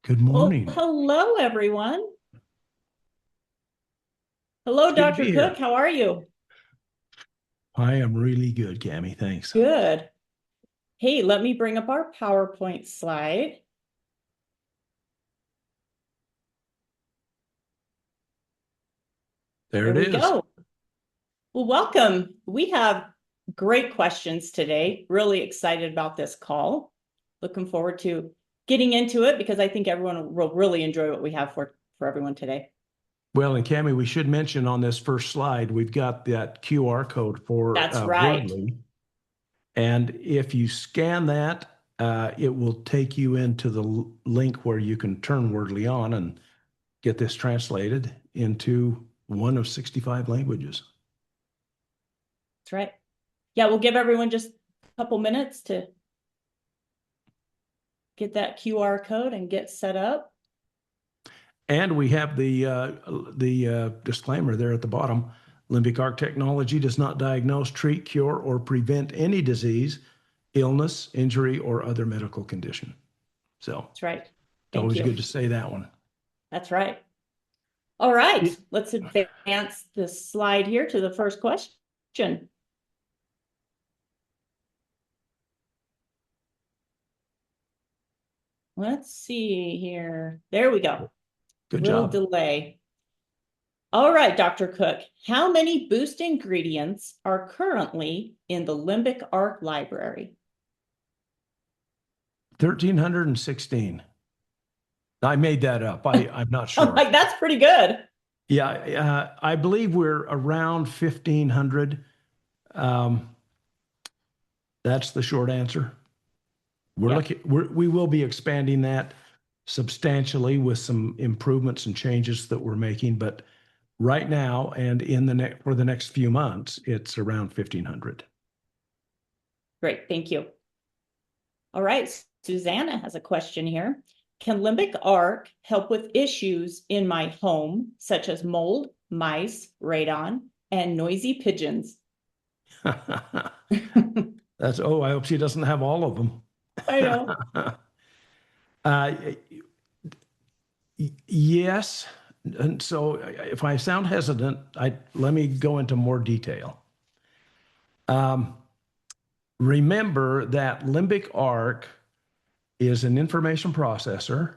Good Well, morning. hello, everyone. Hello, It's good to Dr. be here. Cook. How are you? I am really good, Cami. Thanks. Good. Hey, let me bring up our PowerPoint slide. There There it we is. go. Well, welcome. We have great questions today. Really excited about this call. Looking forward to getting into it because I think everyone will really enjoy what we have for everyone today. Well, and Cami, we should mention on this first slide, we've got that QR code for That's right. Wordly. And if you scan that, it will take you into the link where you can turn Wordly on and get this translated into one of 65 languages. That's right. Yeah, we'll give everyone just a couple minutes to get that QR code and get set up. And we have the disclaimer there at the bottom. Limbic Arc technology does not diagnose, treat, cure, or prevent any disease, illness, injury, or other medical condition. So That's right. it's Thank always you. good to say that one. That's right. All right, It- let's advance the slide here to the first question. Let's see here. There we go. Good Little job. delay. All right, Dr. Cook, how many boost ingredients are currently in the Limbic Arc Library? 1,316. I made that up. I'm not I'm sure. like, that's pretty good. Yeah, I believe we're around 1,500. Um, that's the short answer. Yep. We will be expanding that substantially with some improvements and changes that we're making, but right now and for the next few months, it's around 1,500. Great, thank you. All right, Susanna has a question here. Can Limbic Arc help with issues in my home, such as mold, mice, radon, and noisy pigeons? I hope she doesn't have all of them. I know. uh, yes. And so if I sound hesitant, let me go into more detail. Um, Remember that Limbic Arc is an information processor,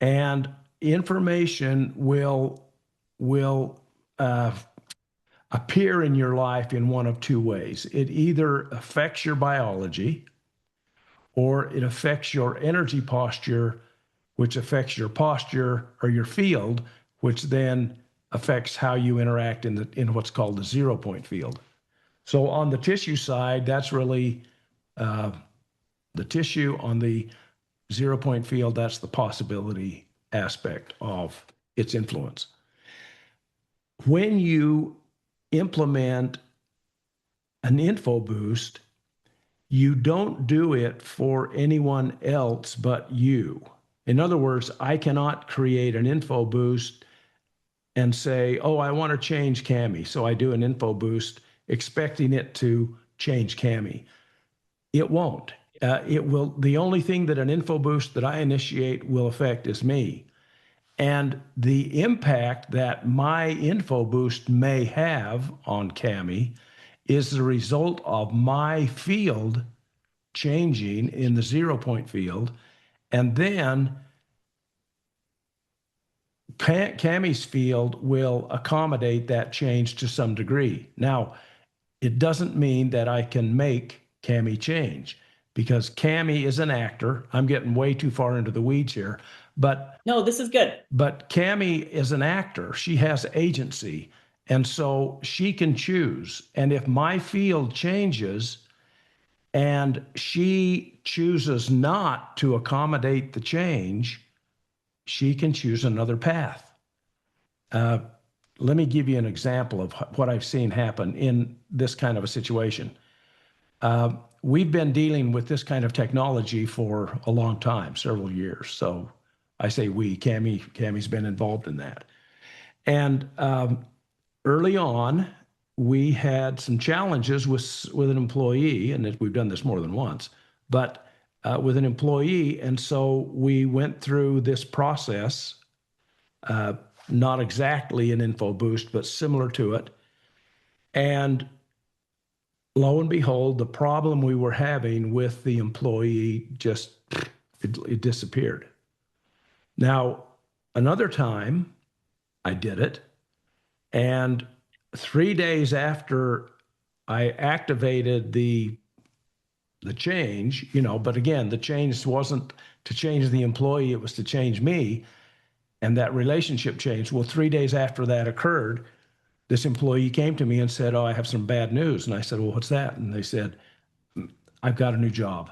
and information will appear in your life in one of two ways. It either affects your biology, or it affects your energy posture, which affects your posture or your field, which then affects how you interact in what's called the 0 point field. So on the tissue side, that's really uh, the tissue. On the 0 point field, that's the possibility aspect of its influence. When you implement an InfoBoost, you don't do it for anyone else but you. In other words, I cannot create an InfoBoost and say, oh, I want to change Cami. So I do an InfoBoost expecting it to change Cami. It won't. It will. The only thing that an InfoBoost that I initiate will affect is me. And the impact that my InfoBoost may have on Cami is the result of my field changing in the 0 point field. And then Cami's field will accommodate that change to some degree. Now, it doesn't mean that I can make Cami change because Cami is an actor. I'm getting way too far into the weeds here, but No, this is good. Cami is an actor. She has agency, and so she can choose. And if my field changes and she chooses not to accommodate the change, she can choose another path. Uh, Let me give you an example of what I've seen happen in this kind of a situation. We've been dealing with this kind of technology for a long time, several years. So I say Cami's been involved in that. And early on, we had some challenges with an employee, and we've done this more than once, but with an employee. And so we went through this process, not exactly an InfoBoost, but similar to it. And lo and behold, the problem we were having with the employee just, it disappeared. Now, another time I did it, and 3 days after I activated the change, but again, the change wasn't to change the employee, it was to change me. And that relationship changed. Well, 3 days after that occurred, this employee came to me and said, "Oh, I have some bad news." And I said, "Well, what's that?" And they said, "I've got a new job."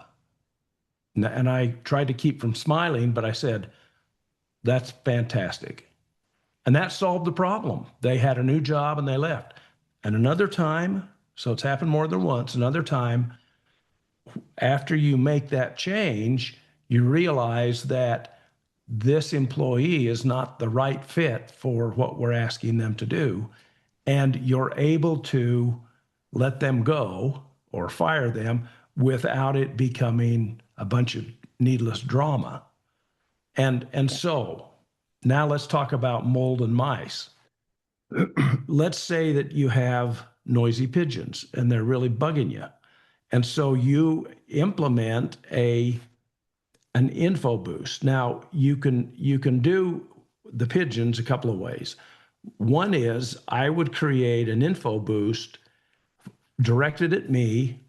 And I tried to keep from smiling, but I said, "That's fantastic." And that solved the problem. They had a new job and they left. And another time, so it's happened more than once, another time, after you make that change, you realize that this employee is not the right fit for what we're asking them to do. And you're able to let them go or fire them without it becoming a bunch of needless drama. And so now let's talk about mold and mice. Let's say that you have noisy pigeons and they're really bugging you. And so you implement an InfoBoost. Now you can do the pigeons a couple of ways. One is I would create an InfoBoost directed at me,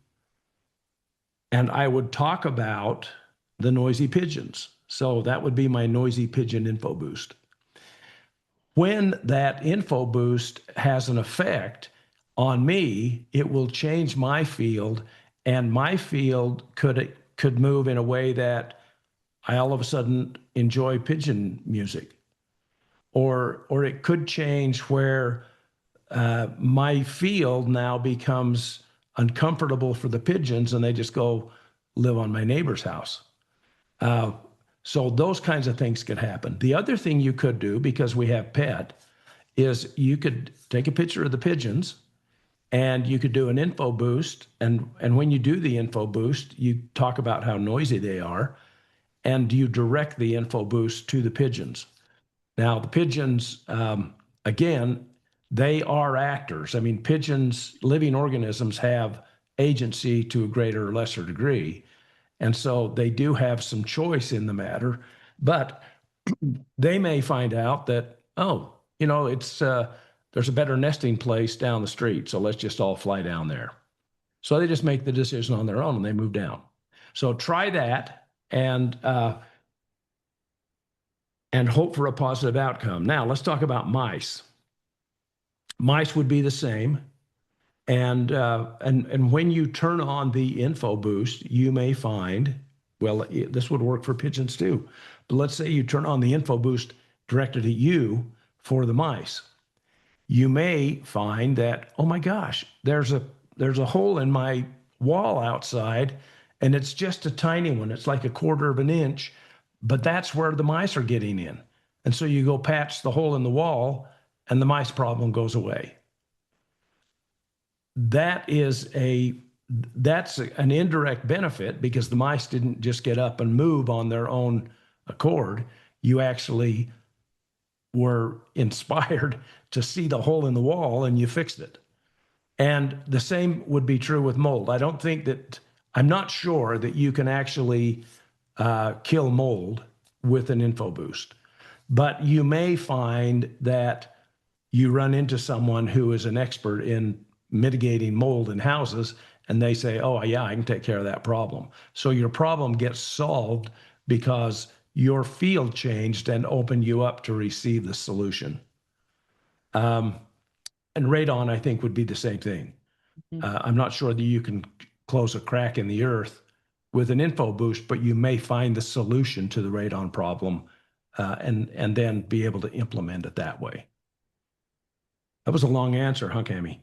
and I would talk about the noisy pigeons. So that would be my noisy pigeon InfoBoost. When that InfoBoost has an effect on me, it will change my field, and my field could move in a way that I all of a sudden enjoy pigeon music. Or it could change where my field now becomes uncomfortable for the pigeons and they just go live on my neighbor's house. So those kinds of things could happen. The other thing you could do, because we have PET, is you could take a picture of the pigeons and you could do an InfoBoost. And when you do the InfoBoost, you talk about how noisy they are and you direct the InfoBoost to the pigeons. Now, the pigeons, again, they are actors. I mean, pigeons, living organisms, have agency to a greater or lesser degree. And so they do have some choice in the matter, but they may find out that, oh, it's there's a better nesting place down the street, so let's just all fly down there. So they just make the decision on their own and they move down. So try that and hope for a positive outcome. Now, let's talk about mice. Mice would be the same. And when you turn on the InfoBoost, you may find, well, this would work for pigeons too. But let's say you turn on the InfoBoost directed at you for the mice. You may find that, oh my gosh, there's a hole in my wall outside, and it's just a tiny one. It's like 1/4 of an inch, but that's where the mice are getting in. And so you go patch the hole in the wall, and the mice problem goes away. That's an indirect benefit because the mice didn't just get up and move on their own accord. You actually were inspired to see the hole in the wall and you fixed it. And the same would be true with mold. I'm not sure that you can actually kill mold with an InfoBoost, but you may find that you run into someone who is an expert in mitigating mold in houses, and they say, oh yeah, I can take care of that problem. So your problem gets solved because your field changed and opened you up to receive the solution. And radon, I think, would be the same thing. I'm not sure that you can close a crack in the earth with an InfoBoost, but you may find the solution to the radon problem and then be able to implement it that way. That was a long answer, huh, Cami?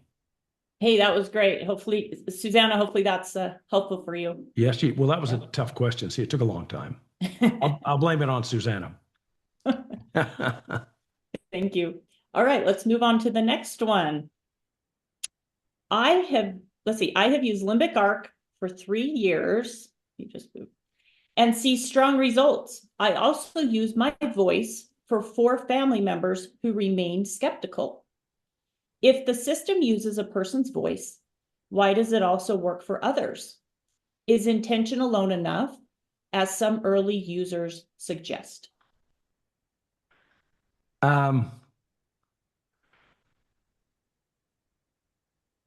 Hey, that was great. Hopefully, Susanna, hopefully that's helpful for you. Yes, well, that was a tough question. See, it took a long time. I'll blame it on Susanna. Thank you. All right, let's move on to the next one. I have used Limbic Arc for 3 years. You just moved. and see strong results. I also use my voice for 4 family members who remained skeptical. If the system uses a person's voice, why does it also work for others? Is intention alone enough, as some early users suggest?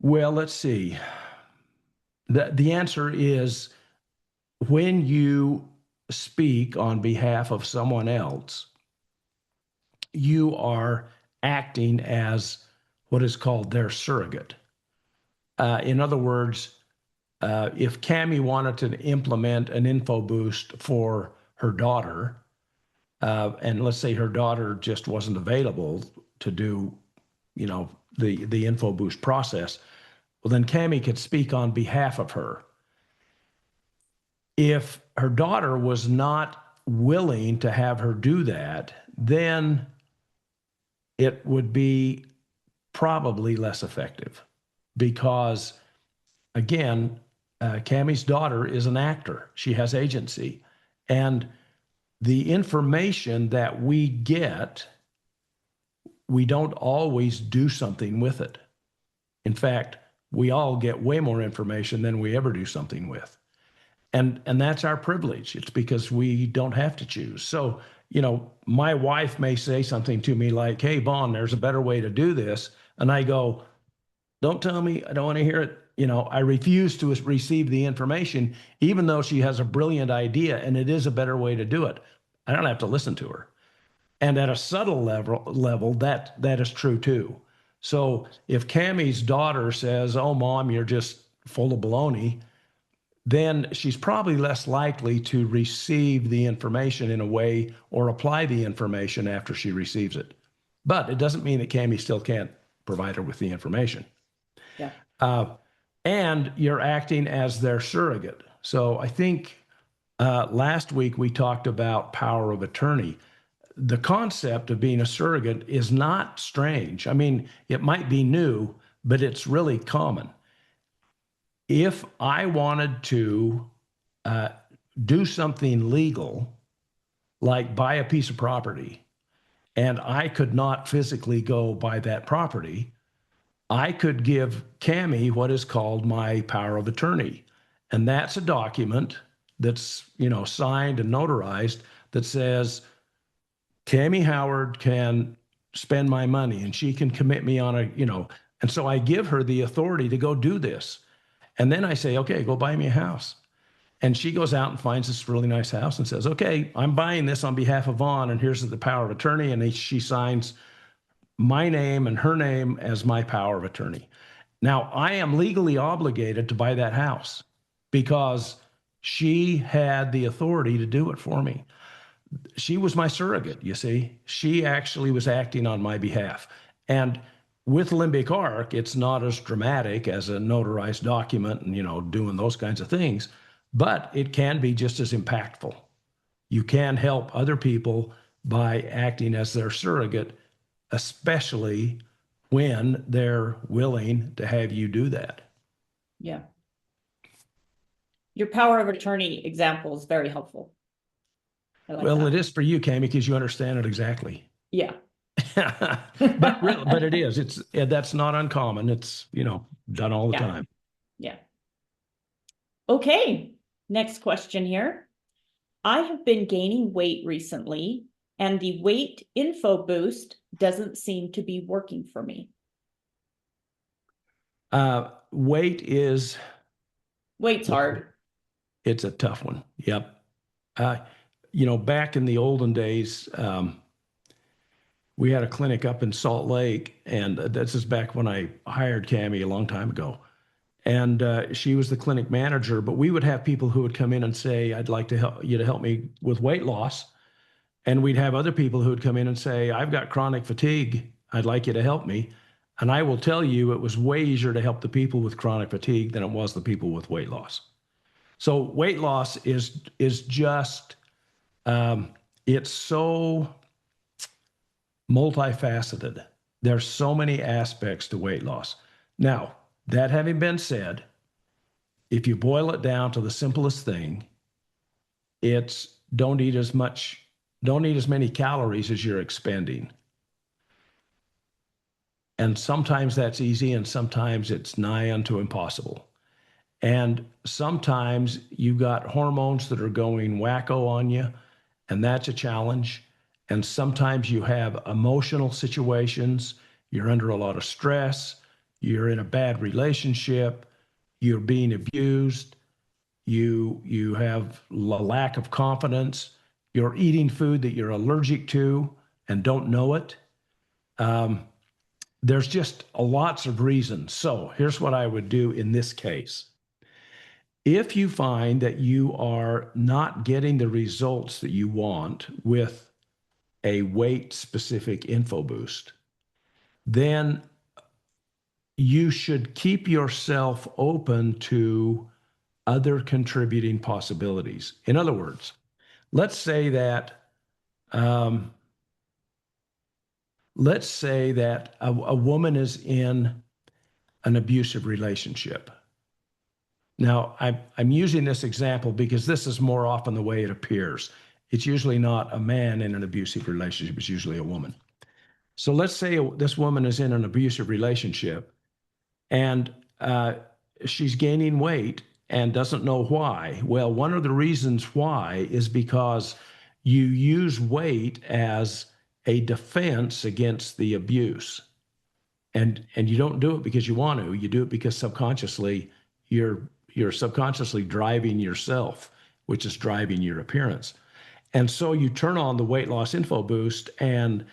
Well, let's see. The answer is when you speak on behalf of someone else, you are acting as what is called their surrogate. In other words, if Cammie wanted to implement an InfoBoost for her daughter, and let's say her daughter just wasn't available to do, the InfoBoost process, well, then Cammie could speak on behalf of her. If her daughter was not willing to have her do that, then it would be probably less effective because, again, Cammie's daughter is an actor. She has agency. And the information that we get, we don't always do something with it. In fact, we all get way more information than we ever do something with. And that's our privilege. It's because we don't have to choose. So, my wife may say something to me like, hey, Vaughn, there's a better way to do this. And I go, don't tell me, I don't want to hear it. I refuse to receive the information, even though she has a brilliant idea and it is a better way to do it. I don't have to listen to her. And at a subtle level, that is true too. So if Cammie's daughter says, oh, Mom, you're just full of baloney, then she's probably less likely to receive the information in a way or apply the information after she receives it. But it doesn't mean that Cammie still can't provide her with the information. Yeah. And you're acting as their surrogate. So I think last week we talked about power of attorney. The concept of being a surrogate is not strange. I mean, it might be new, but it's really common. If I wanted to do something legal, like buy a piece of property, and I could not physically go buy that property, I could give Cammie what is called my power of attorney. And that's a document that's, signed and notarized that says, Cammie Howard can spend my money and she can commit me on and so I give her the authority to go do this. And then I say, okay, go buy me a house. And she goes out and finds this really nice house and says, okay, I'm buying this on behalf of Vaughn, and here's the power of attorney. And she signs my name and her name as my power of attorney. Now, I am legally obligated to buy that house because she had the authority to do it for me. She was my surrogate, you see. She actually was acting on my behalf. And with Limbic Arc, it's not as dramatic as a notarized document and, doing those kinds of things, but it can be just as impactful. You can help other people by acting as their surrogate, especially when they're willing to have you do that. Yeah. Your power of attorney example is very helpful. Well, it is for you, Cammie, because you understand it exactly. Yeah. but it is. That's not uncommon. It's done all the time. Yeah. Okay. Next question here. I have been gaining weight recently, and the weight InfoBoost doesn't seem to be working for me. Weight's hard. It's a tough one. Yep. Back in the olden days, we had a clinic up in Salt Lake, and this is back when I hired Cammie a long time ago. And she was the clinic manager, but we would have people who would come in and say, I'd like to help you to help me with weight loss. And we'd have other people who would come in and say, I've got chronic fatigue. I'd like you to help me. And I will tell you, it was way easier to help the people with chronic fatigue than it was the people with weight loss. So weight loss is just, it's so multifaceted. There's so many aspects to weight loss. Now, that having been said, if you boil it down to the simplest thing, it's don't eat as many calories as you're expending. And sometimes that's easy, and sometimes it's nigh unto impossible. And sometimes you've got hormones that are going wacko on you, and that's a challenge. And sometimes you have emotional situations, you're under a lot of stress, you're in a bad relationship, you're being abused, you have a lack of confidence, you're eating food that you're allergic to and don't know it. There's just lots of reasons. So here's what I would do in this case. If you find that you are not getting the results that you want with a weight specific InfoBoost, then you should keep yourself open to other contributing possibilities. In other words, let's say that um, a woman is in an abusive relationship. Now, I'm using this example because this is more often the way it appears. It's usually not a man in an abusive relationship, it's usually a woman. So let's say this woman is in an abusive relationship and she's gaining weight and doesn't know why. Well, one of the reasons why is because you use weight as a defense against the abuse. And you don't do it because you want to. You do it because subconsciously you're subconsciously driving yourself, which is driving your appearance. And so you turn on the weight loss info boost and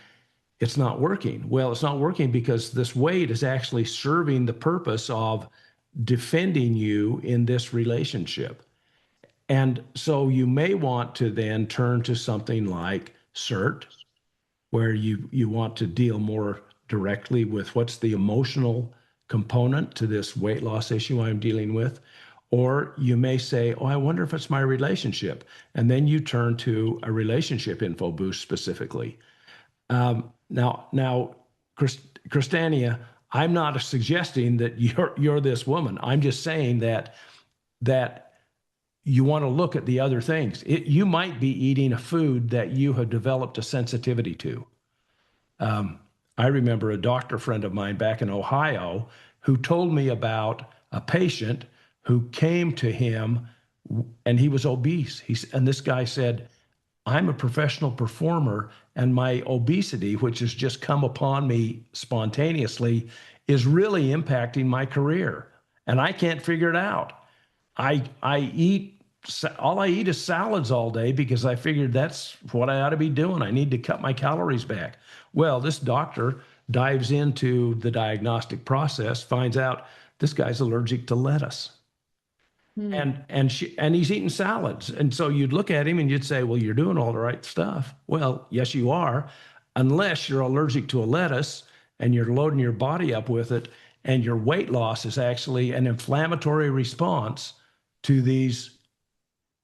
it's not working. Well, it's not working because this weight is actually serving the purpose of defending you in this relationship. And so you may want to then turn to something like CERT, where you want to deal more directly with what's the emotional component to this weight loss issue I'm dealing with. Or you may say, oh, I wonder if it's my relationship. And then you turn to a relationship info boost specifically. Now, Christania, I'm not suggesting that you're this woman. I'm just saying that you want to look at the other things. You might be eating a food that you have developed a sensitivity to. I remember a doctor friend of mine back in Ohio who told me about a patient who came to him and he was obese. And this guy said, I'm a professional performer and my obesity, which has just come upon me spontaneously, is really impacting my career. And I can't figure it out. All I eat is salads all day because I figured that's what I ought to be doing. I need to cut my calories back. Well, this doctor dives into the diagnostic process, finds out this guy's allergic to lettuce. And he's eating salads. And so you'd look at him and you'd say, well, you're doing all the right stuff. Well, yes, you are, unless you're allergic to a lettuce and you're loading your body up with it, and your weight loss is actually an inflammatory response to these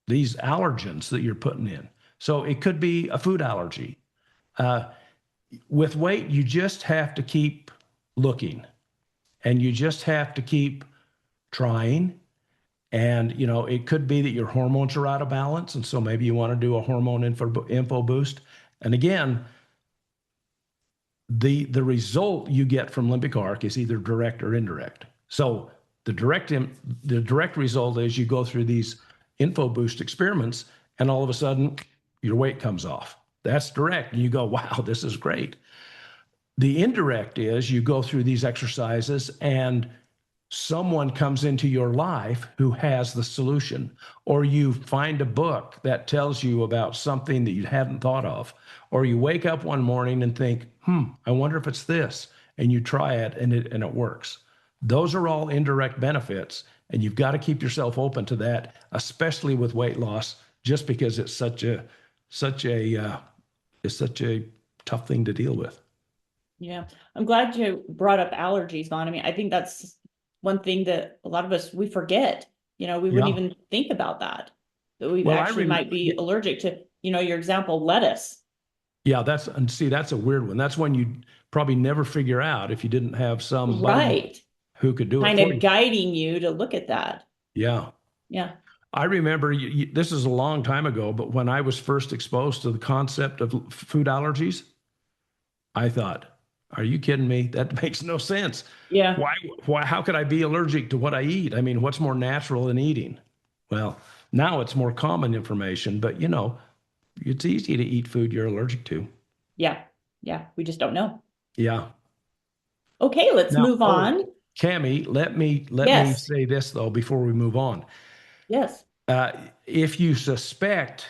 allergens that you're putting in. So it could be a food allergy. With weight, you just have to keep looking and you just have to keep trying. And, it could be that your hormones are out of balance. And so maybe you want to do a hormone info boost. And again, the result you get from Limbic Arc is either direct or indirect. So the direct result is you go through these info boost experiments and all of a sudden your weight comes off. That's direct. And you go, wow, this is great. The indirect is you go through these exercises and someone comes into your life who has the solution, or you find a book that tells you about something that you hadn't thought of, or you wake up one morning and think, I wonder if it's this, and you try it and it works. Those are all indirect benefits, and you've got to keep yourself open to that, especially with weight loss, just because it's such a tough thing to deal with. Yeah, I'm glad you brought up allergies, Vaughn. I mean, I think that's one thing that a lot of us, we forget, we wouldn't even think about that we actually might be allergic to, your example, lettuce. Yeah, that's a weird one. That's one you'd probably never figure out if you didn't have somebody Right. who could do it Kind for of you. guiding you to look at that. Yeah. Yeah. I remember this is a long time ago, but when I was first exposed to the concept of food allergies, I thought, are you kidding me? That makes no sense. Yeah. How could I be allergic to what I eat? I mean, what's more natural than eating? Well, now it's more common information, but it's easy to eat food you're allergic to. Yeah. Yeah. We just don't know. Yeah. Okay, let's Now, move on. Cami, let me Yes. say this though before we move on. Yes. Uh, if you suspect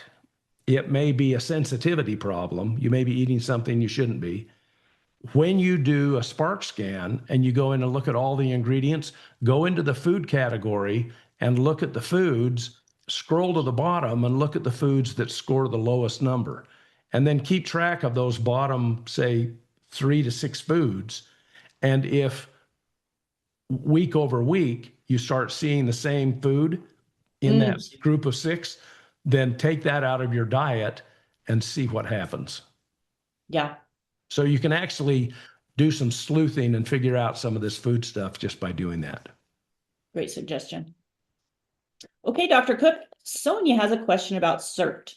it may be a sensitivity problem, you may be eating something you shouldn't be. When you do a spark scan and you go in and look at all the ingredients, go into the food category and look at the foods, scroll to the bottom and look at the foods that score the lowest number. And then keep track of those bottom, say, 3 to 6 foods. And if week over week you start seeing the same food in that group of 6, then take that out of your diet and see what happens. Yeah. So you can actually do some sleuthing and figure out some of this food stuff just by doing that. Great suggestion. Okay, Dr. Cook, Sonia has a question about CERT.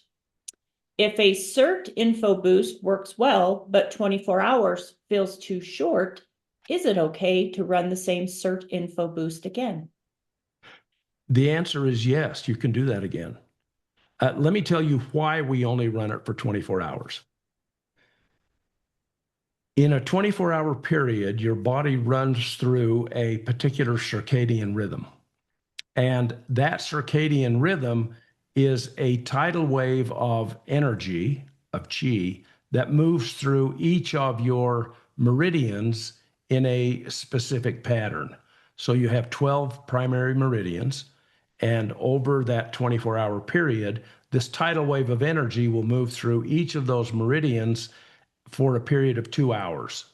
If a CERT InfoBoost works well, but 24 hours feels too short, is it okay to run the same CERT InfoBoost again? The answer is yes, you can do that again. Let me tell you why we only run it for 24 hours. In a 24-hour period, your body runs through a particular circadian rhythm. And that circadian rhythm is a tidal wave of energy, of chi, that moves through each of your meridians in a specific pattern. So you have 12 primary meridians, and over that 24-hour period, this tidal wave of energy will move through each of those meridians for a period of 2 hours.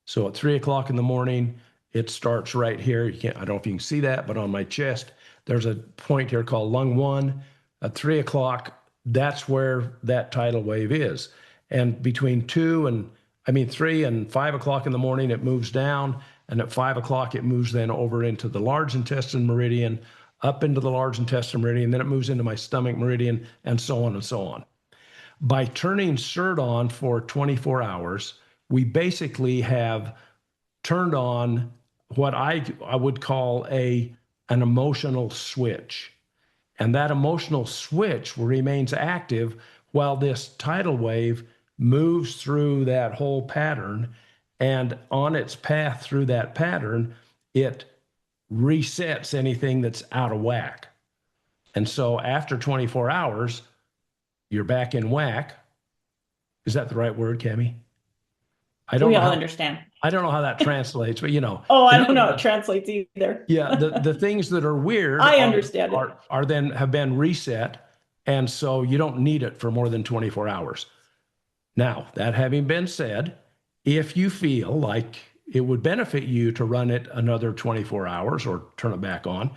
So at 3 o'clock in the morning, it starts right here. I don't know if you can see that, but on my chest, there's a point here called lung 1. At 3 o'clock, that's where that tidal wave is. And between 3 and 5 o'clock in the morning, it moves down. And at 5 o'clock, it moves then over into the large intestine meridian, up into the large intestine meridian, then it moves into my stomach meridian, and so on and so on. By turning CERT on for 24 hours, we basically have turned on what I would call an emotional switch. And that emotional switch remains active while this tidal wave moves through that whole pattern. And on its path through that pattern, it resets anything that's out of whack. And so after 24 hours, you're back in whack. Is that the right word, Cami? We all understand. I don't know how that translates, but Oh, I don't know how it translates either. Yeah, the things that are weird I understand are then have been reset, and so you don't need it for more than 24 hours. Now, that having been said, if you feel like it would benefit you to run it another 24 hours or turn it back on,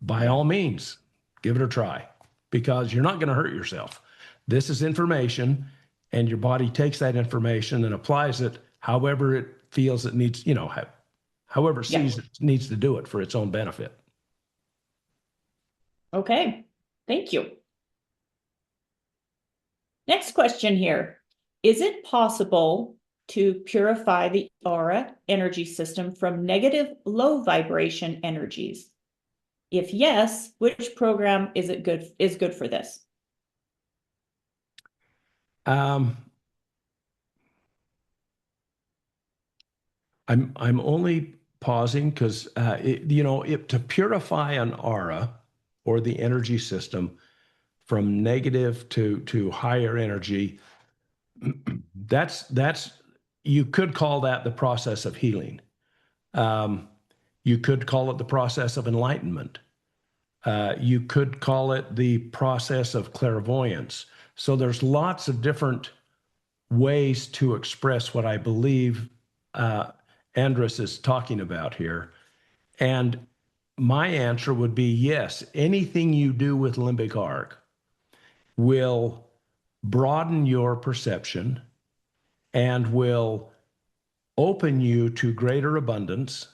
by all means, give it a try, because you're not going to hurt yourself. This is information, and your body takes that information and applies it however it feels it needs, however it sees it needs to do it for its own benefit. Okay, thank you. Next question here. Is it possible to purify the aura energy system from negative low vibration energies? If yes, which program is good for this? I'm only pausing because to purify an aura or the energy system from negative to higher energy, that's you could call that the process of healing. You could call it the process of enlightenment. You could call it the process of clairvoyance. So there's lots of different ways to express what I believe Andrus is talking about here. And my answer would be yes, anything you do with Limbic Arc will broaden your perception and will open you to greater abundance.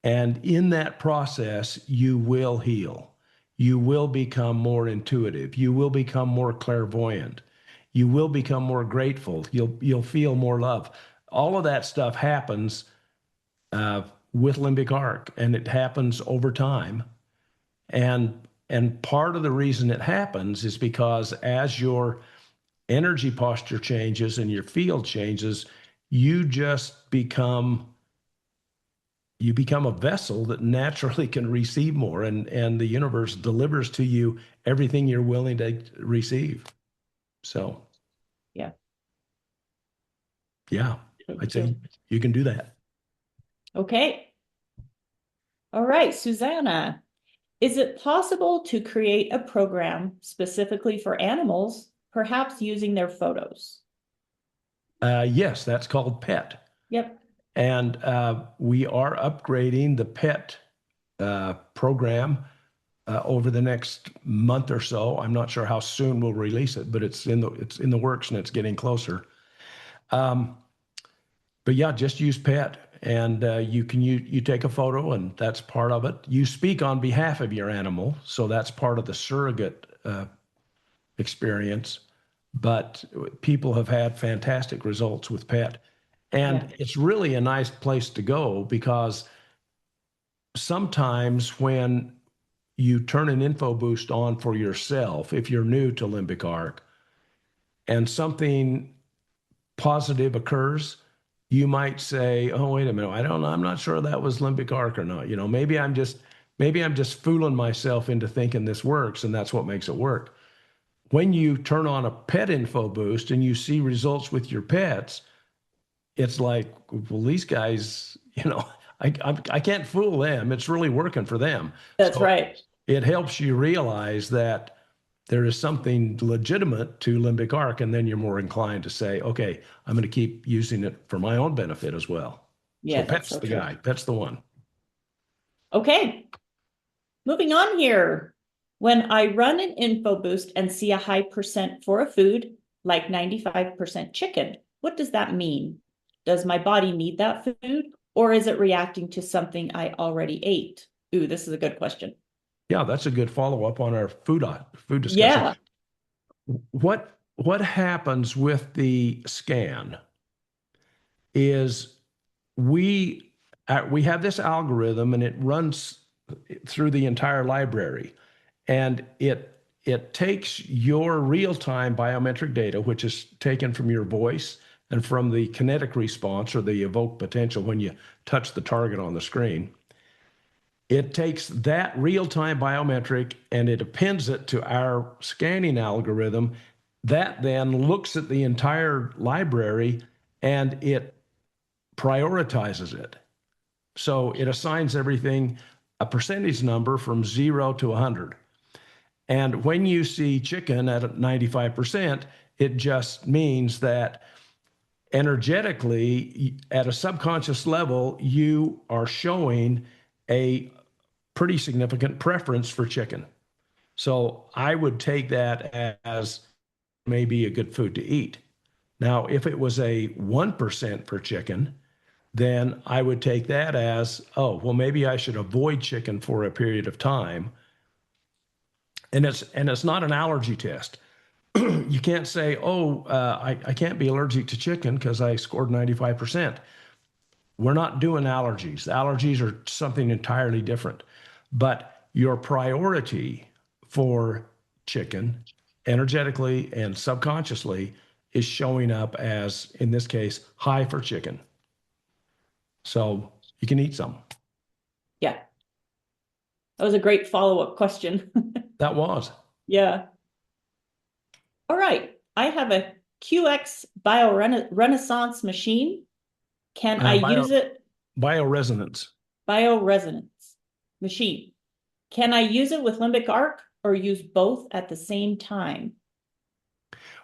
And in that process, you will heal. you will become more intuitive. You will become more clairvoyant. You will become more grateful. You'll feel more love. All of that stuff happens uh, with limbic arc, and it happens over time. And part of the reason it happens is because as your energy posture changes and your field changes, you just become a vessel that naturally can receive more, and the universe delivers to you everything you're willing to receive. So Yeah. yeah, I'd say you can do that. Okay. All right, Susanna, is it possible to create a program specifically for animals, perhaps using their photos? Yes, that's called PET. Yep. And we are upgrading the PET program over the next month or so. I'm not sure how soon we'll release it, but it's in the works and it's getting closer. But yeah, just use PET, and you take a photo, and that's part of it. You speak on behalf of your animal, so that's part of the surrogate experience. But people have had fantastic results with PET, and it's really a nice place to go because sometimes when you turn an InfoBoost on for yourself, if you're new to Limbic Arc, and something positive occurs, you might say, "Oh, wait a minute, I'm not sure that was limbic arc or not. Maybe I'm just fooling myself into thinking this works, and that's what makes it work." When you turn on a pet info boost and you see results with your pets, it's like, well, these guys, I can't fool them. It's really working for them. That's So right. it helps you realize that there is something legitimate to limbic arc, and then you're more inclined to say, okay, I'm going to keep using it for my own benefit as well. Yeah, So that's pet's so the true. guy. Pet's the one. Okay, moving on here. When I run an InfoBoost and see a high percent for a food, like 95% chicken, what does that mean? Does my body need that food, or is it reacting to something I already ate? Ooh, this is a good question. Yeah, that's a good follow-up on our food discussion. Yeah. What happens with the scan is we have this algorithm, and it runs through the entire library, and it takes your real-time biometric data, which is taken from your voice and from the kinetic response or the evoked potential when you touch the target on the screen. It takes that real-time biometric and it appends it to our scanning algorithm that then looks at the entire library and it prioritizes it. So it assigns everything a percentage number from 0 to 100. And when you see chicken at 95%, it just means that energetically, at a subconscious level, you are showing a pretty significant preference for chicken. So I would take that as maybe a good food to eat. Now, if it was a 1% for chicken, then I would take that as, oh, well, maybe I should avoid chicken for a period of time. And it's not an allergy test. You can't say, oh, I can't be allergic to chicken because I scored 95%. We're not doing allergies. Allergies are something entirely different. But your priority for chicken, energetically and subconsciously, is showing up as, in this case, high for chicken. So you can eat some. Yeah. That was a great follow-up question. That was. Yeah. All right. I have a QX Biorenaissance machine. Can I use it? Bioresonance. Bioresonance machine. Can I use it with Limbic Arc or use both at the same time?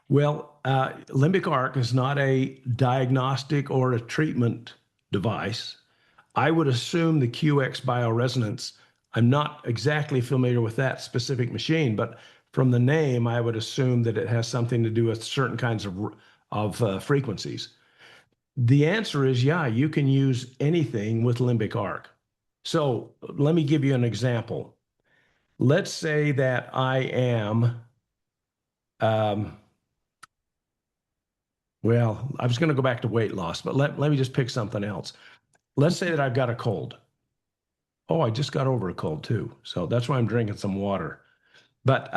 Well, Limbic Arc is not a diagnostic or a treatment device. I would assume the QX bioresonance. I'm not exactly familiar with that specific machine, but from the name, I would assume that it has something to do with certain kinds of frequencies. The answer is, yeah, you can use anything with Limbic Arc. So let me give you an example. let's say that I am, well, I was going to go back to weight loss, but let me just pick something else. Let's say that I've got a cold. Oh, I just got over a cold too. So that's why I'm drinking some water. But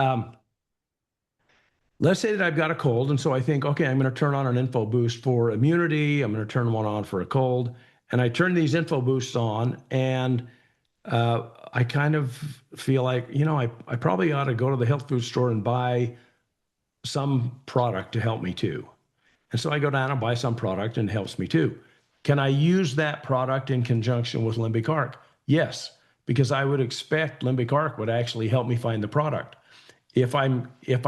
let's say that I've got a cold. And so I think, okay, I'm going to turn on an InfoBoost for immunity. I'm going to turn one on for a cold. And I turn these InfoBoosts on, and I kind of feel like, I probably ought to go to the health food store and buy some product to help me too. And so I go down and buy some product and it helps me too. Can I use that product in conjunction with Limbic Arc? Yes, because I would expect Limbic Arc would actually help me find the product. If I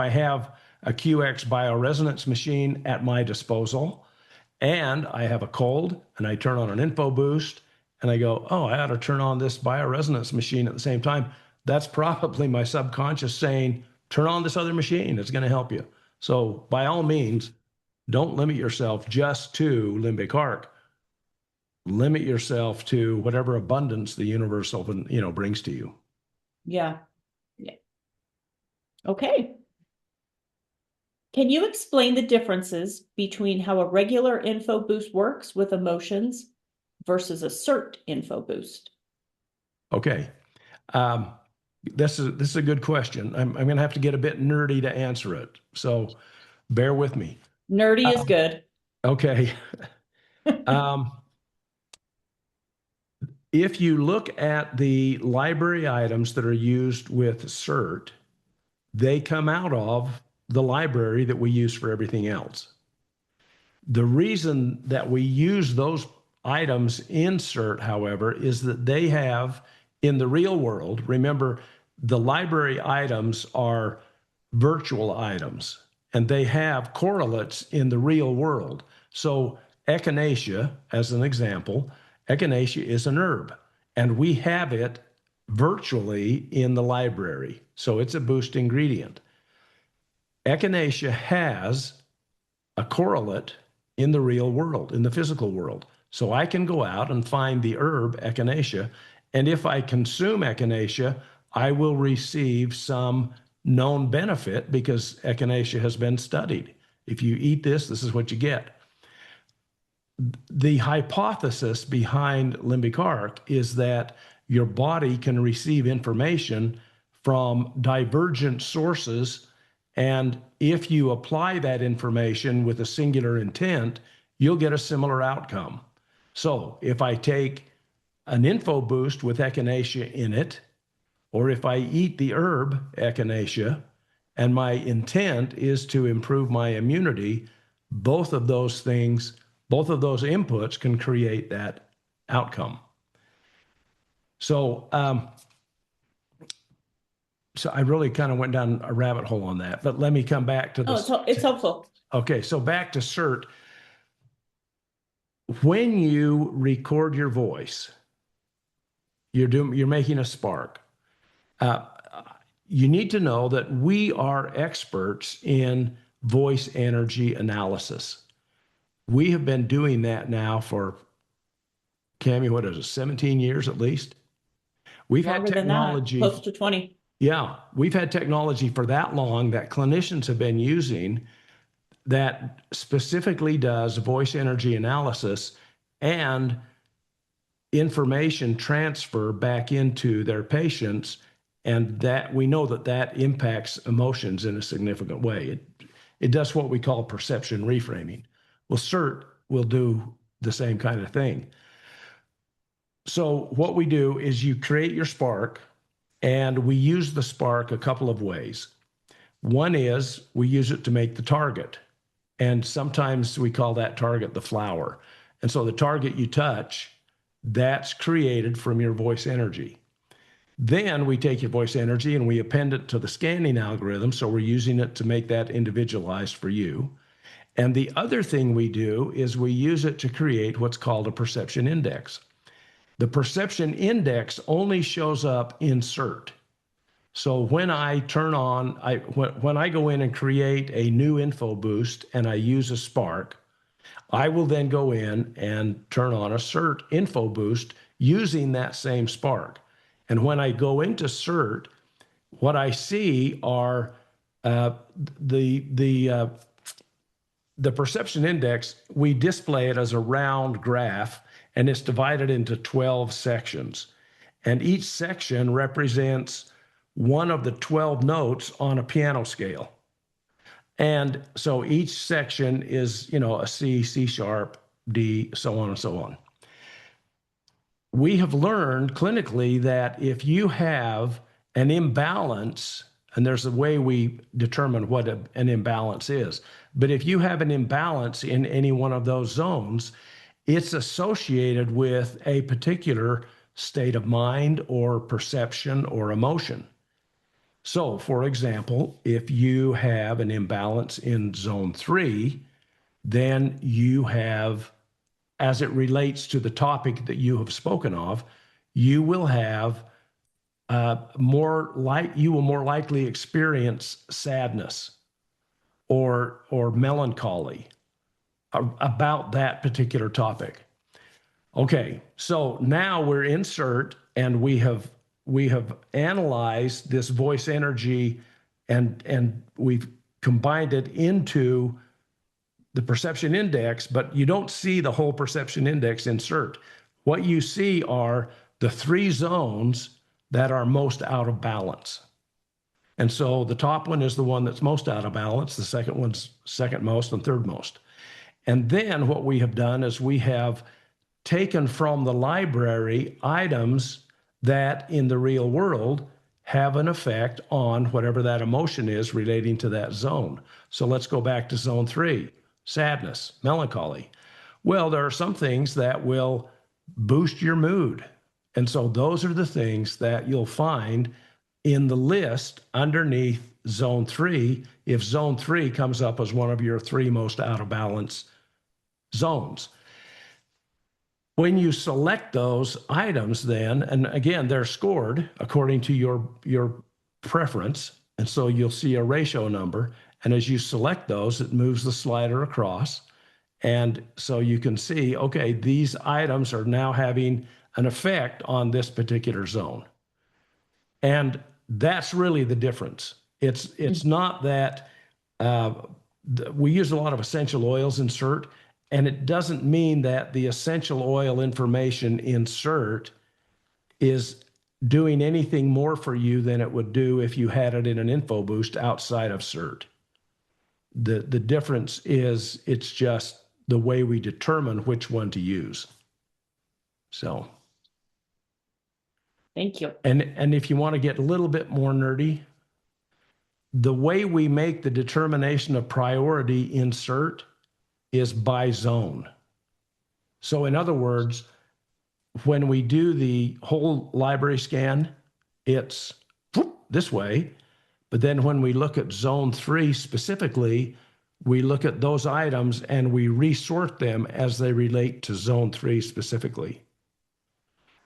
have a QX bioresonance machine at my disposal and I have a cold and I turn on an InfoBoost and I go, oh, I ought to turn on this bioresonance machine at the same time, that's probably my subconscious saying, turn on this other machine. It's going to help you. So by all means, don't limit yourself just to Limbic Arc. Limit yourself to whatever abundance the universe brings to you. Yeah. Yeah. Okay. Can you explain the differences between how a regular InfoBoost works with emotions versus a CERT InfoBoost? Okay. This is a good question. I'm going to have to get a bit nerdy to answer it. So bear with me. Nerdy is good. Okay. If you look at the library items that are used with CERT, they come out of the library that we use for everything else. The reason that we use those items in CERT, however, is that they have in the real world, remember, the library items are virtual items and they have correlates in the real world. So echinacea, as an example, echinacea is an herb and we have it virtually in the library. So it's a boost ingredient. Echinacea has a correlate in the real world, in the physical world. So I can go out and find the herb echinacea, and if I consume echinacea, I will receive some known benefit because echinacea has been studied. If you eat this, this is what you get. The hypothesis behind Limbic Arc is that your body can receive information from divergent sources, and if you apply that information with a singular intent, you'll get a similar outcome. So if I take an InfoBoost with echinacea in it, or if I eat the herb echinacea, and my intent is to improve my immunity, both of those things, both of those inputs can create that outcome. So, so I really kind of went down a rabbit hole on that, but let me come back to this. Oh, it's helpful. Okay, so back to CERT. When you record your voice, you're making a spark. You need to know that we are experts in voice energy analysis. We have been doing that now for, Cammie, what is it, 17 years at least? We've had technology. Close to 20. Yeah, we've had technology for that long that clinicians have been using that specifically does voice energy analysis and information transfer back into their patients, and that we know that impacts emotions in a significant way. It does what we call perception reframing. Well, CERT will do the same kind of thing. So what we do is you create your spark, and we use the spark a couple of ways. One is we use it to make the target, and sometimes we call that target the flower. And so the target you touch, that's created from your voice energy. Then we take your voice energy and we append it to the scanning algorithm. So we're using it to make that individualized for you. And the other thing we do is we use it to create what's called a perception index. The perception index only shows up in CERT. So when I turn on, when I go in and create a new InfoBoost and I use a spark, I will then go in and turn on a CERT InfoBoost using that same spark. And when I go into CERT, what I see are the perception index. We display it as a round graph, and it's divided into 12 sections. And each section represents one of the 12 notes on a piano scale. And so each section is, a C, C sharp, D, so on and so on. We have learned clinically that if you have an imbalance, and there's a way we determine what an imbalance is, but if you have an imbalance in any one of those zones, it's associated with a particular state of mind or perception or emotion. So, for example, if you have an imbalance in zone 3, then you have, as it relates to the topic that you have spoken of, you will have you will more likely experience sadness or melancholy about that particular topic. Okay, so now we're in CERT, and we have analyzed this voice energy, and we've combined it into the perception index, but you don't see the whole perception index in CERT. What you see are the 3 zones that are most out of balance. And so the top one is the one that's most out of balance, the second one's second most, and third most. And then what we have done is we have taken from the library items that in the real world have an effect on whatever that emotion is relating to that zone. So let's go back to zone 3, sadness, melancholy. Well, there are some things that will boost your mood. And so those are the things that you'll find in the list underneath zone 3, if zone 3 comes up as one of your 3 most out of balance zones. When you select those items then, and again, they're scored according to your preference, and so you'll see a ratio number, and as you select those, it moves the slider across, and so you can see, okay, these items are now having an effect on this particular zone. And that's really the difference. It's not that we use a lot of essential oils in CERT, and it doesn't mean that the essential oil information in CERT is doing anything more for you than it would do if you had it in an InfoBoost outside of CERT. The difference is it's just the way we determine which one to use. So. Thank you. And if you want to get a little bit more nerdy, the way we make the determination of priority in CERT is by zone. So in other words, when we do the whole library scan, it's this way. But then when we look at zone 3 specifically, we look at those items and we resort them as they relate to zone 3 specifically.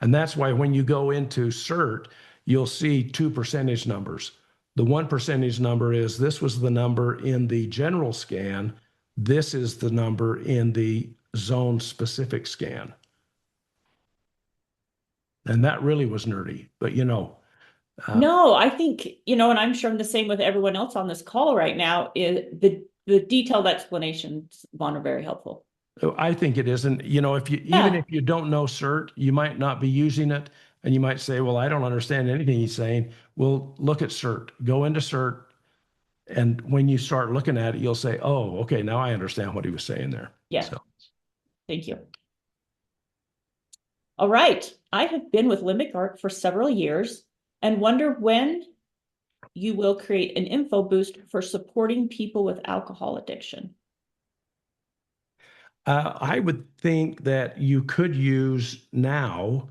And that's why when you go into CERT, you'll see 2 percentage numbers. The 1 percentage number is this was the number in the general scan. This is the number in the zone specific scan. And that really was nerdy, but no, I think, and I'm sure I'm the same with everyone else on this call right now, is the detailed explanations, Vaughn, are very helpful. I think it is. And, even if you don't know CERT, you might not be using it, and you might say, well, I don't understand anything he's saying. Well, look at CERT, go into CERT. And when you start looking at it, you'll say, oh, okay, now I understand what he was saying there. Yeah. So. Thank you. All right. I have been with Limbic Arc for several years and wonder when you will create an InfoBoost for supporting people with alcohol addiction. I would think that you could use now,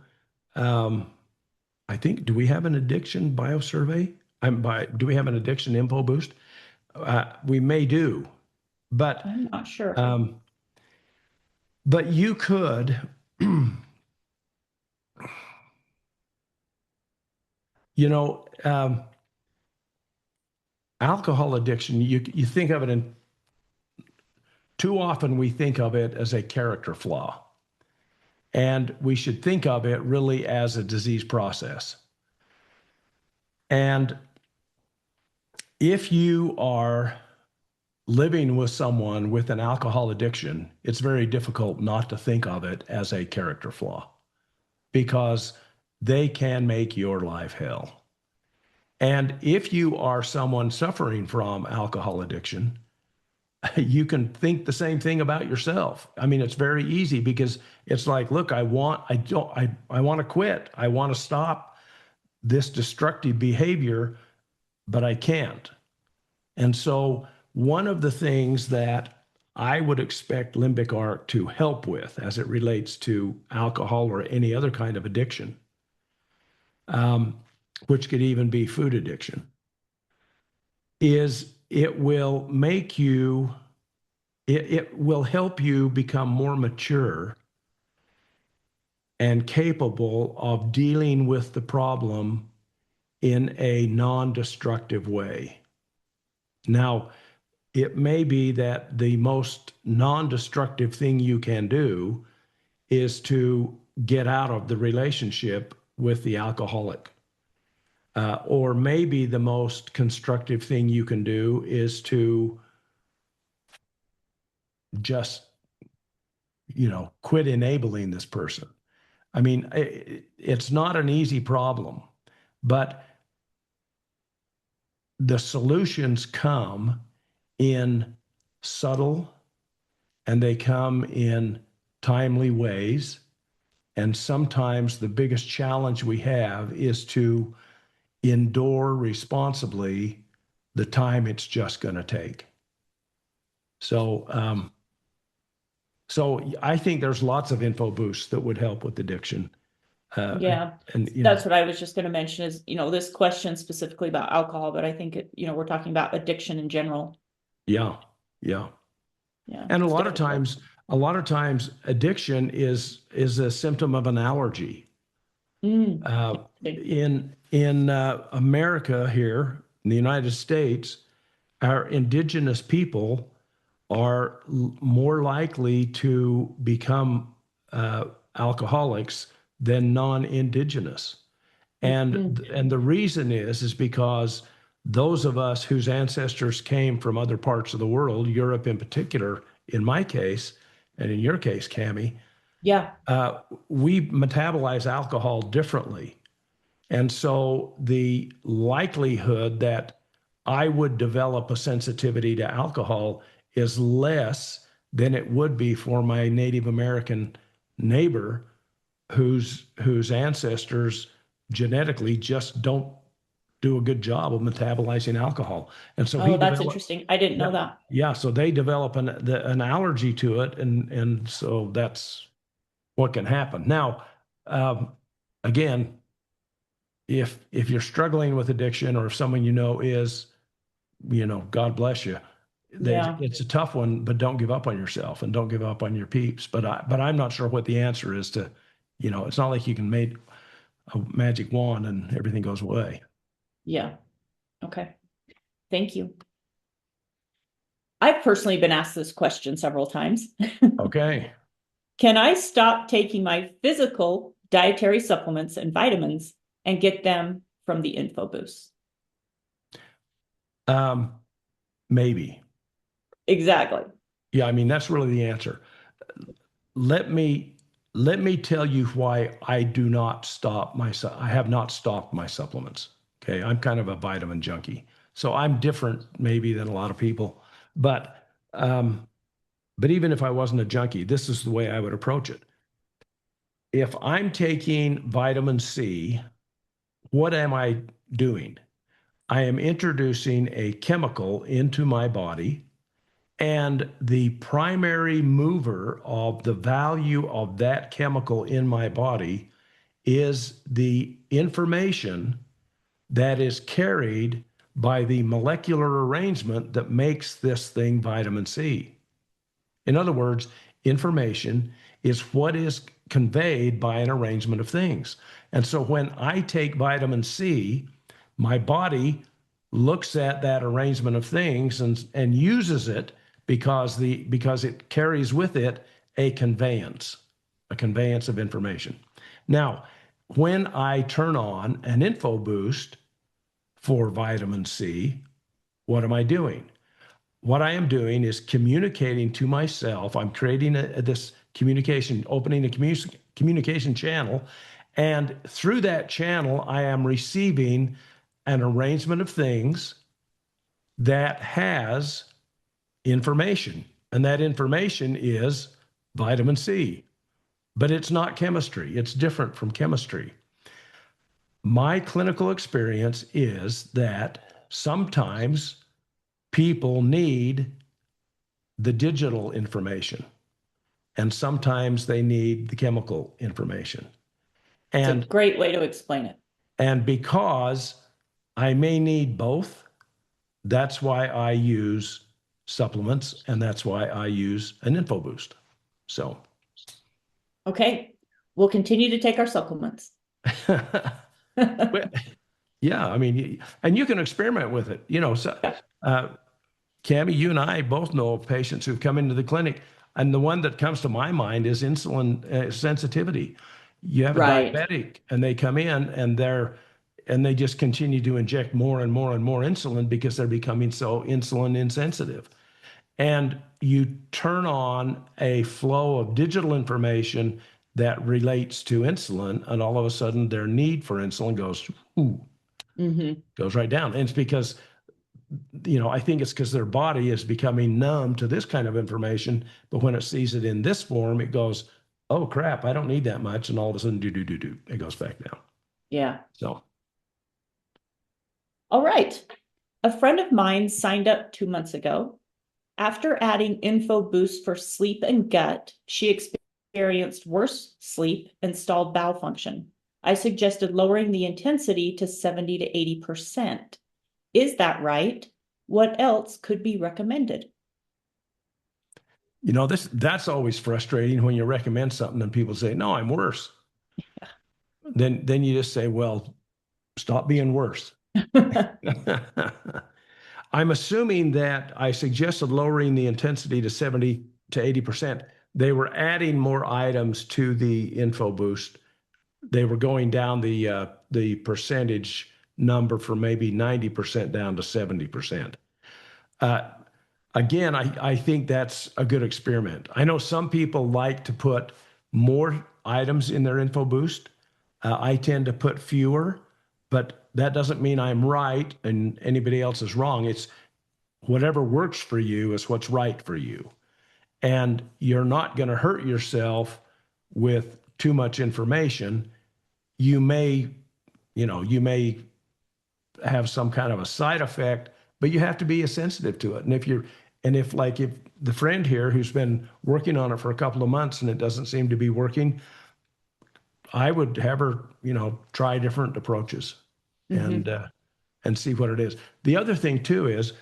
I think, do we have an addiction biosurvey? Do we have an addiction InfoBoost? We may do, but I'm not sure. But you could, alcohol addiction, you think of it in, too often we think of it as a character flaw. And we should think of it really as a disease process. And If you are living with someone with an alcohol addiction, it's very difficult not to think of it as a character flaw because they can make your life hell. And if you are someone suffering from alcohol addiction, you can think the same thing about yourself. I mean, it's very easy because it's like, look, I want to quit. I want to stop this destructive behavior, but I can't. And so one of the things that I would expect Limbic Arc to help with as it relates to alcohol or any other kind of addiction, which could even be food addiction, is it will help you become more mature and capable of dealing with the problem in a non-destructive way. Now, it may be that the most non-destructive thing you can do is to get out of the relationship with the alcoholic. Or maybe the most constructive thing you can do is to just, quit enabling this person. I mean, it's not an easy problem, but the solutions come in subtle and they come in timely ways. And sometimes the biggest challenge we have is to endure responsibly the time it's just going to take. So, so I think there's lots of InfoBoosts that would help with addiction. Yeah, And that's what I was just going to mention is, this question specifically about alcohol, but I think we're talking about addiction in general. yeah, yeah. Yeah. And it's difficult. a lot of times addiction is a symptom of an allergy. Interesting. In America here in the United States, our indigenous people are more likely to become alcoholics than non-indigenous. And the reason is because those of us whose ancestors came from other parts of the world, Europe in particular, in my case, and in your case, Cami, Yeah. we metabolize alcohol differently. And so the likelihood that I would develop a sensitivity to alcohol is less than it would be for my Native American neighbor whose ancestors genetically just don't do a good job of metabolizing alcohol. And so he Oh, that's developed, interesting. I didn't know yeah, that. yeah. So they develop an allergy to it. And so that's what can happen. Now, again, if you're struggling with addiction or if someone is, God bless you. Yeah. It's a tough one, but don't give up on yourself and don't give up on your peeps. But I'm not sure what the answer is to, it's not like you can make a magic wand and everything goes away. Yeah. Okay. Thank you. I've personally been asked this question several times. Okay. Can I stop taking my physical dietary supplements and vitamins and get them from the InfoBoost? Um, maybe. Exactly. Yeah, I mean that's really the answer. Let me let me tell you why I do not stop my I have not stopped my supplements. Okay, I'm kind of a vitamin junkie, so I'm different maybe than a lot of people. But but even if I wasn't a junkie, this is the way I would approach it. If I'm taking vitamin C, what am I doing? I am introducing a chemical into my body. And the primary mover of the value of that chemical in my body is the information that is carried by the molecular arrangement that makes this thing vitamin C. In other words, information is what is conveyed by an arrangement of things. And so when I take vitamin C, my body looks at that arrangement of things and uses it because it carries with it a conveyance of information. Now, when I turn on an info boost for vitamin C, what am I doing? What I am doing is communicating to myself. I'm creating this communication, opening a communication channel. And through that channel, I am receiving an arrangement of things that has information. And that information is vitamin C. But it's not chemistry. It's different from chemistry. My clinical experience is that sometimes people need the digital information, and sometimes they need the chemical information. It's a And great way to explain it. and because I may need both, that's why I use supplements, and that's why I use an InfoBoost. So, Okay, we'll continue to take our supplements. but, yeah, I mean, and you can experiment with it. So, Cammie, you and I both know of patients who've come into the clinic, and the one that comes to my mind is insulin sensitivity. You have a Right. diabetic, and they come in, and they just continue to inject more and more and more insulin because they're becoming so insulin insensitive. And you turn on a flow of digital information that relates to insulin, and all of a sudden their need for insulin goes right down. And it's because, I think it's because their body is becoming numb to this kind of information, but when it sees it in this form, it goes, oh crap, I don't need that much. And all of a sudden, it goes back down. Yeah. So, All right. A friend of mine signed up 2 months ago. After adding InfoBoost for sleep and gut, she experienced worse sleep and stalled bowel function. I suggested lowering the intensity to 70 to 80%. Is that right? What else could be recommended? that's always frustrating when you recommend something and people say, no, I'm worse. Then you just say, well, stop being worse. I'm assuming that I suggested lowering the intensity to 70 to 80%. They were adding more items to the InfoBoost. They were going down the percentage number from maybe 90% down to 70%. Again, I think that's a good experiment. I know some people like to put more items in their InfoBoost. I tend to put fewer, but that doesn't mean I'm right and anybody else is wrong. It's whatever works for you is what's right for you. And you're not going to hurt yourself with too much information. You may have some kind of a side effect, but you have to be sensitive to it. And if the friend here who's been working on it for a couple of months and it doesn't seem to be working, I would have her, try different approaches and see what it is. The other thing too is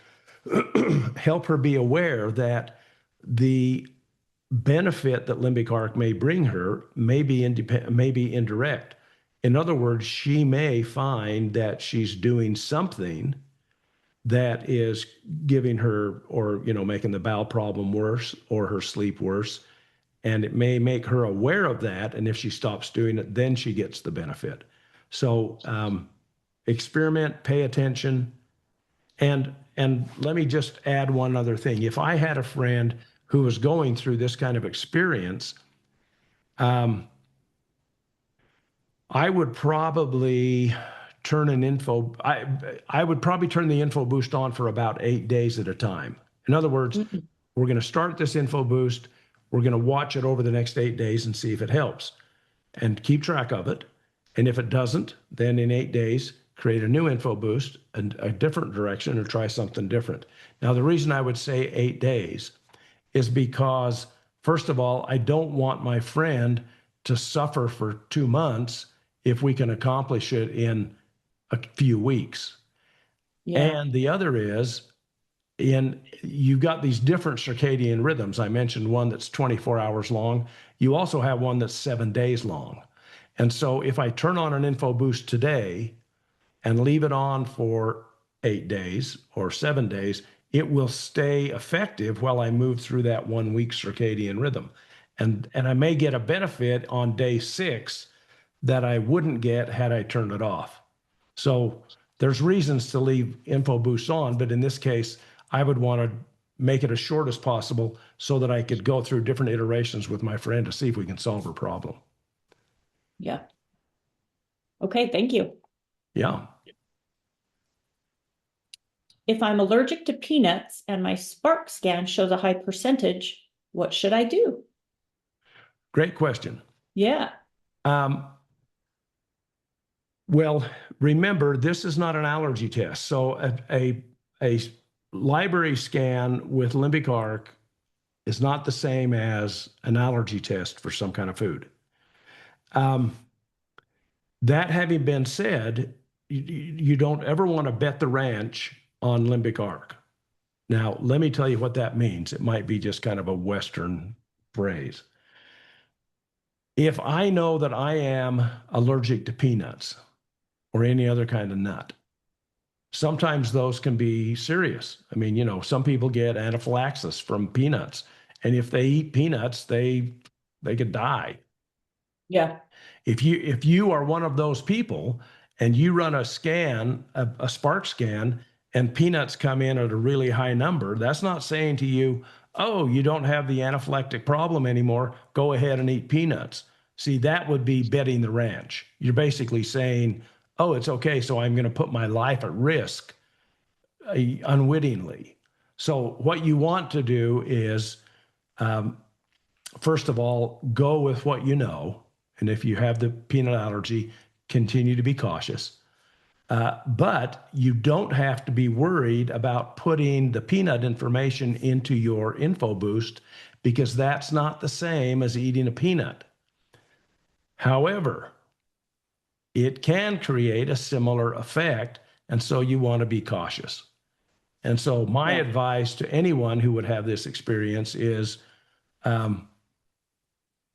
help her be aware that the benefit that Limbic Arc may bring her may be indirect. In other words, she may find that she's doing something that is giving her or making the bowel problem worse or her sleep worse, and it may make her aware of that, and if she stops doing it, then she gets the benefit. So experiment, pay attention, and let me just add one other thing. If I had a friend who was going through this kind of experience, I would probably I would probably turn the InfoBoost on for about 8 days at a time. In other words, we're going to start this InfoBoost. We're going to watch it over the next 8 days and see if it helps and keep track of it. And if it doesn't, then in 8 days, create a new InfoBoost and a different direction or try something different. Now, the reason I would say 8 days is because, first of all, I don't want my friend to suffer for 2 months if we can accomplish it in a few weeks. Yeah. And the other is, you've got these different circadian rhythms. I mentioned one that's 24 hours long. You also have one that's 7 days long. And so if I turn on an InfoBoost today and leave it on for 8 days or 7 days, it will stay effective while I move through that 1 week circadian rhythm. And I may get a benefit on day 6 that I wouldn't get had I turned it off. So there's reasons to leave InfoBoosts on, but in this case, I would want to make it as short as possible so that I could go through different iterations with my friend to see if we can solve her problem. Yeah. Okay, thank you. Yeah. If I'm allergic to peanuts and my Spark scan shows a high percentage, what should I do? Great question. Yeah. Well, remember, this is not an allergy test. So a library scan with Limbic Arc is not the same as an allergy test for some kind of food. That having been said, you don't ever want to bet the ranch on Limbic Arc. Now, let me tell you what that means. It might be just kind of a Western phrase. If I know that I am allergic to peanuts or any other kind of nut, sometimes those can be serious. I mean, you know, some people get anaphylaxis from peanuts, and if they eat peanuts, they could die. Yeah. If you are one of those people and you run a scan, a Spark scan, and peanuts come in at a really high number, that's not saying to you, oh, you don't have the anaphylactic problem anymore, go ahead and eat peanuts. See, that would be betting the ranch. You're basically saying, oh, it's okay, so I'm going to put my life at risk unwittingly. So what you want to do is, first of all, go with what you know. And if you have the peanut allergy, continue to be cautious. But you don't have to be worried about putting the peanut information into your InfoBoost, because that's not the same as eating a peanut. However, it can create a similar effect, and so you want to be cautious. And so my advice to anyone who would have this experience is,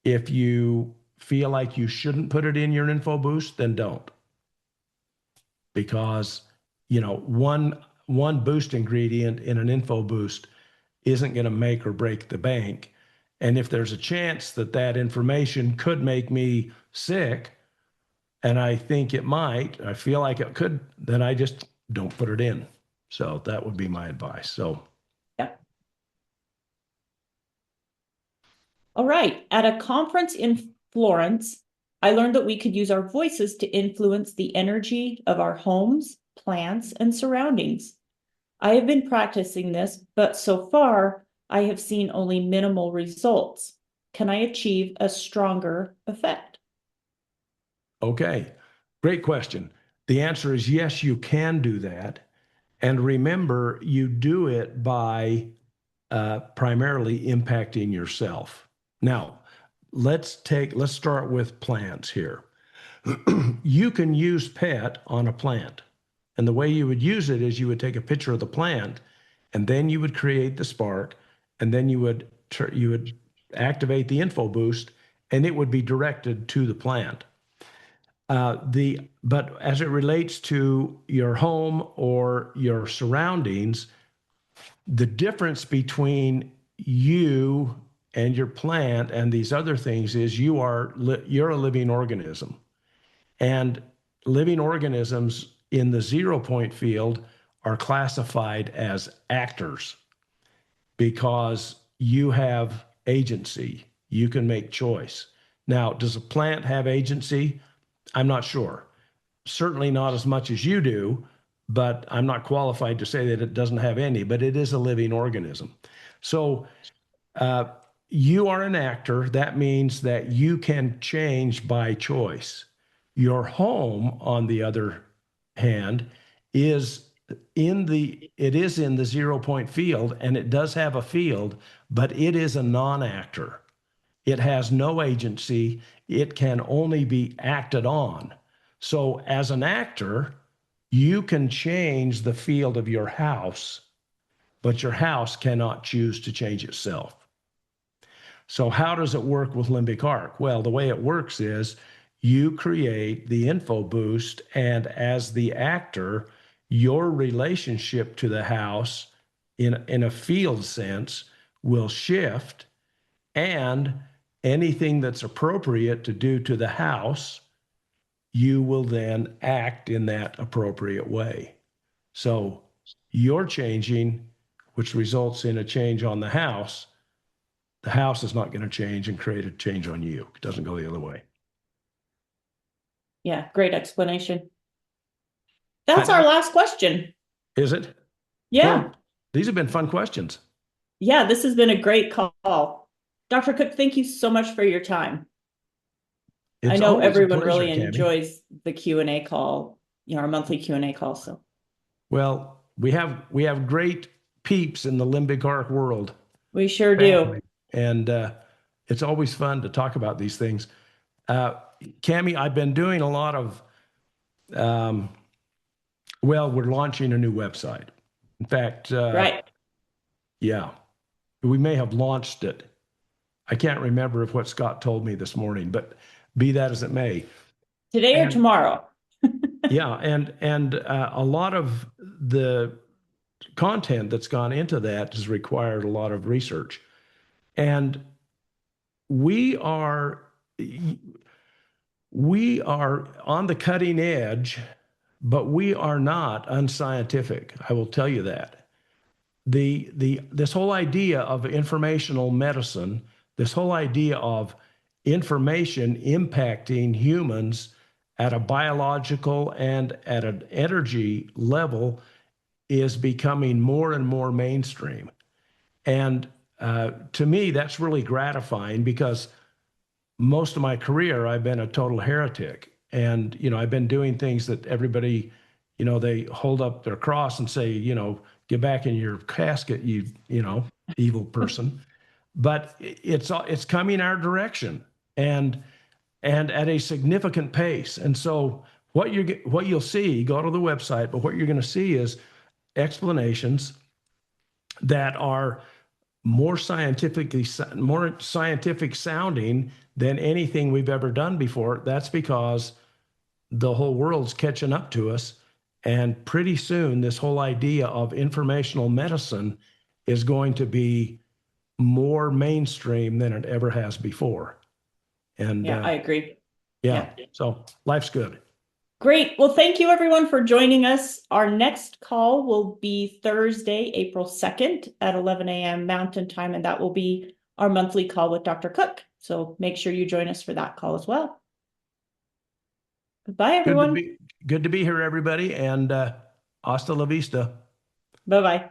if you feel like you shouldn't put it in your InfoBoost, then don't. Because, you know, one boost ingredient in an InfoBoost isn't going to make or break the bank. And if there's a chance that that information could make me sick, and I think it might, I feel like it could, then I just don't put it in. So that would be my advice. So, Yeah. All right. At a conference in Florence, I learned that we could use our voices to influence the energy of our homes, plants, and surroundings. I have been practicing this, but so far I have seen only minimal results. Can I achieve a stronger effect? okay, great question. The answer is yes, you can do that. And remember, you do it by primarily impacting yourself. Now, let's start with plants here. You can use PET on a plant. And the way you would use it is you would take a picture of the plant, and then you would create the spark, and then you would activate the InfoBoost, and it would be directed to the plant. But as it relates to your home or your surroundings, the difference between you and your plant and these other things is you're a living organism. And living organisms in the 0 point field are classified as actors because you have agency. You can make choice. Now, does a plant have agency? I'm not sure. Certainly not as much as you do, but I'm not qualified to say that it doesn't have any, but it is a living organism. So you are an actor. That means that you can change by choice. Your home, on the other hand, is in the 0 point field, and it does have a field, but it is a non-actor. It has no agency. It can only be acted on. So as an actor, you can change the field of your house, but your house cannot choose to change itself. So how does it work with Limbic Arc? Well, the way it works is you create the InfoBoost, and as the actor, your relationship to the house in a field sense will shift, and anything that's appropriate to do to the house you will then act in that appropriate way. So you're changing, which results in a change on the house. The house is not going to change and create a change on you. It doesn't go the other way. Yeah, great explanation. That's our last question. Is it? Yeah. Well, these have been fun questions. Yeah, this has been a great call. Dr. Cook, thank you so much for your time. I know everyone pleasure, really Tammy. enjoys the Q&A call, our monthly Q&A call. So, well, we have great peeps in the Limbic Arc world. We sure do. And it's always fun to talk about these things. Cammie, I've been doing a lot of, we're launching a new website. In fact, right. Yeah, we may have launched it. I can't remember what Scott told me this morning, but be that as it may. Today or tomorrow. Yeah, and a lot of the content that's gone into that has required a lot of research. And we are on the cutting edge, but we are not unscientific. I will tell you that. This whole idea of informational medicine, this whole idea of information impacting humans at a biological and at an energy level is becoming more and more mainstream. And to me, that's really gratifying because most of my career, I've been a total heretic. And, I've been doing things that everybody, they hold up their cross and say, get back in your casket, you evil person. But it's coming our direction and at a significant pace. And so what you'll see, go to the website, but what you're going to see is explanations that are more scientific sounding than anything we've ever done before. That's because the whole world's catching up to us. And pretty soon, this whole idea of informational medicine is going to be more mainstream than it ever has before. And yeah, I agree. Yeah. So life's good. Great. Well, thank you everyone for joining us. Our next call will be Thursday, April 2nd at 11 a.m. Mountain Time, and that will be our monthly call with Dr. Cook. So make sure you join us for that call as well. Goodbye, everyone. Good to be here, everybody, and hasta la vista. Bye-bye.